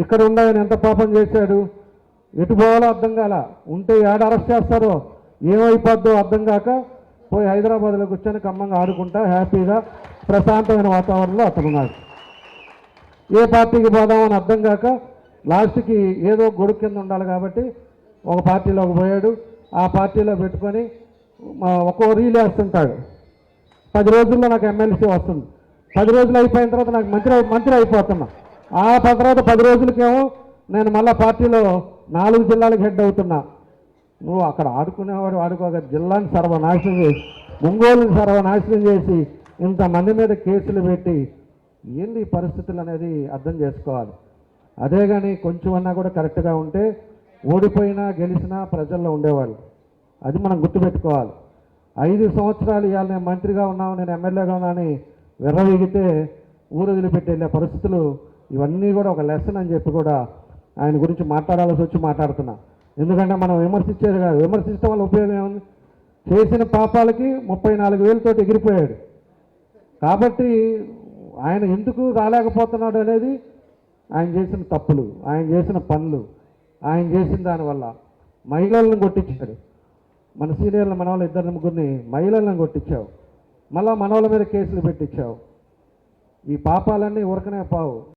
ఇక్కడ ఉండాయని ఎంత పాపం చేశాడు, ఎటు పోవాలో అర్థం కాల, ఉంటే ఏడ అరెస్ట్ చేస్తారో ఏమైపోద్దో అర్థం కాక పోయి హైదరాబాద్లో కూర్చొని ఖమ్మంగా ఆడుకుంటా హ్యాపీగా ప్రశాంతమైన వాతావరణంలో అతనున్నాడు. ఏ పార్టీకి పోదామని అర్థం కాక లాస్ట్కి ఏదో గొడుగు కింద ఉండాలి కాబట్టి ఒక పార్టీలోకి పోయాడు. ఆ పార్టీలో పెట్టుకొని ఒక్కో రీల్ వేస్తుంటాడు. 10 రోజుల్లో నాకు ఎమ్మెల్సీ వస్తుంది, 10 రోజులు అయిపోయిన తర్వాత నాకు మంత్రి అయిపోతున్నా, ఆ తర్వాత 10 రోజులకేమో నేను మళ్ళీ పార్టీలో 4 జిల్లాలకు హెడ్ అవుతున్నా. నువ్వు అక్కడ ఆడుకునేవాడు ఆడుకోక జిల్లాని సర్వనాశనం చేసి, ఒంగోలుని సర్వనాశనం చేసి, ఇంతమంది మీద కేసులు పెట్టి ఏంది ఈ పరిస్థితులు అనేది అర్థం చేసుకోవాలి. అదే కానీ కొంచెమన్నా కూడా కరెక్ట్గా ఉంటే ఓడిపోయినా గెలిచినా ప్రజల్లో ఉండేవాళ్ళు. అది మనం గుర్తుపెట్టుకోవాలి. 5 సంవత్సరాలు ఇవాళ నేను మంత్రిగా ఉన్నాను, నేను ఎమ్మెల్యేగా ఉన్నానని విర్రవీగితే ఊరు వదిలిపెట్టి వెళ్ళే పరిస్థితులు, ఇవన్నీ కూడా ఒక లెసన్ అని చెప్పి కూడా ఆయన గురించి మాట్లాడాల్సి వచ్చి మాట్లాడుతున్నా. ఎందుకంటే మనం విమర్శించేది కాదు, విమర్శించడం వల్ల ఉపయోగం ఏముంది? చేసిన పాపాలకి 34,000 ఎగిరిపోయాడు. కాబట్టి ఆయన ఎందుకు రాలేకపోతున్నాడు అనేది ఆయన చేసిన తప్పులు, ఆయన చేసిన పనులు, ఆయన చేసిన దానివల్ల మహిళలను కొట్టించాడు. మన సీనియర్లు మనవాళ్ళు 2-3 మహిళలను కొట్టించావు, మళ్ళీ మనవాళ్ళ మీద కేసులు పెట్టించావు. ఈ పాపాలన్నీ ఊరకనే పావు.